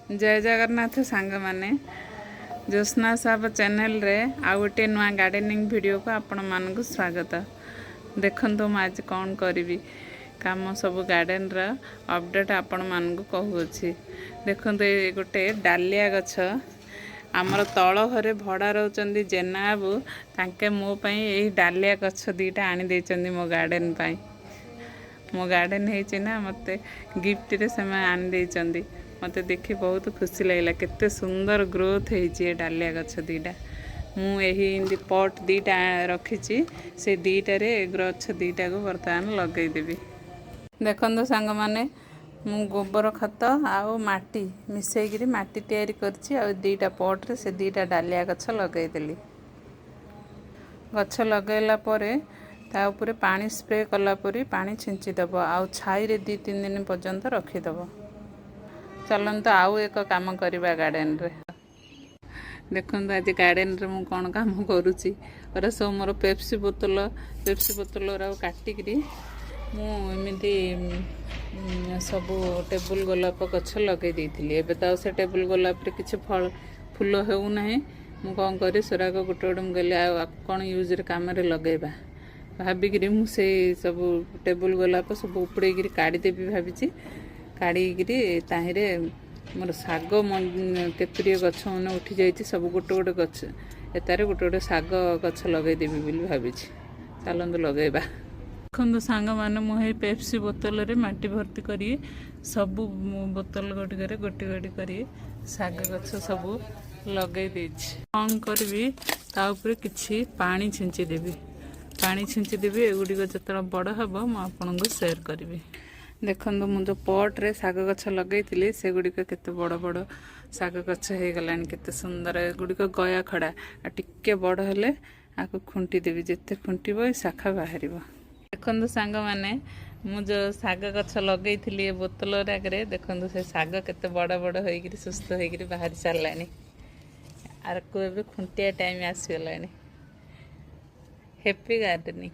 जय जगन्नाथ सांग माने ज्योत्ना साहब चैनल रे आउ गोटे नुआ गार्डनिंग वीडियो को आपण मानक स्वागत। देखंतु मैं आज कौन करी काम सब गार्डन रा अपडेट आपण मानक कहूची। देखंतु ये गोटे डालिया गछ आमर तल घरे भड़ा रोचंदी जेना बाबू तांके मो पई एही डालिया गछ दीटा आनी देचंदी मो गार्डन पई। मो गार्डन हेची ना मते गिफ्ट रे समय आनी देचंदी। मते देखि बहुत खुशी लगला केते सुंदर ग्रोथ हेची डालिया गछ दीटा। मु एही इंदी पॉट दीटा रखिची से दीटा रे गछ दीटा को वर्तमान लगै देबी। देखंदो संग माने मु गोबर खत आउ माटी मिसई गिरी माटी तयारी करची आ दीटा पॉट रे से दीटा डालिया गछ लगै देली। गछ लगैला परे ता ऊपर पानी स्प्रे कला परी पानी छिंची दबो आउ छाई रे 2-3 दिन पर्यंत रखी दबो। चलंतु आउ एक काम करबा गार्डन रे। देखंतु आज गार्डन रे मु कोन काम करूची और सब मोर पेप्सी बोतल रा काटी करी मु एमिति सब टेबल गोलाप गछ लगे देइथिली। एबे त से टेबल गोलाप रे किछ फल फूल हेउ नाही। मु कोन करी सोराक गुटे गुटे गले आ कोन यूज रे काम रे लगेबा भाबी करी मु से सब टेबल गोलाप सब उपड़े करी काढी देबी भाबिची। काढ़ी गिरी ताहिरे मोर साग केतुरी गछ मन उठी जाइए सब गोटे गोटे गछ एतारे गोटे गोटे साग गछ लगे देवी बोली भाविची। चलंतु लगेबा। देखंतु सांग माने मु हे पेप्सी बोतल रे माटी भर्ती करी सब बोतल गोटे गोटे करी साग गछ सब लगे देछि। कौन करबी ता ऊपर किछि पानी छिंची देबी। पानी छिंची देबी एगुडी जतरा बड़ हबो म आपन को शेयर करबी। देखंतु मु जो पॉट रे साग गछ लगैतिली से गुडी केते बड़ बड़ साग गछ हे गलान केते सुंदर गुडी गया खड़ा आ टिके बड़ हेले आको खुंटी देबी जेते खुंटीबो शाखा बाहरिबो। देखंतु सांग माने मु जो साग गछ लगैतिली ए बोतल रागरे देखंतु से साग केते बड़ बड़ होई गिरी सुस्त होई गिरी बाहर चललानी आर को एबे खुंटिया टाइम आसी गलानी। Happy gardening.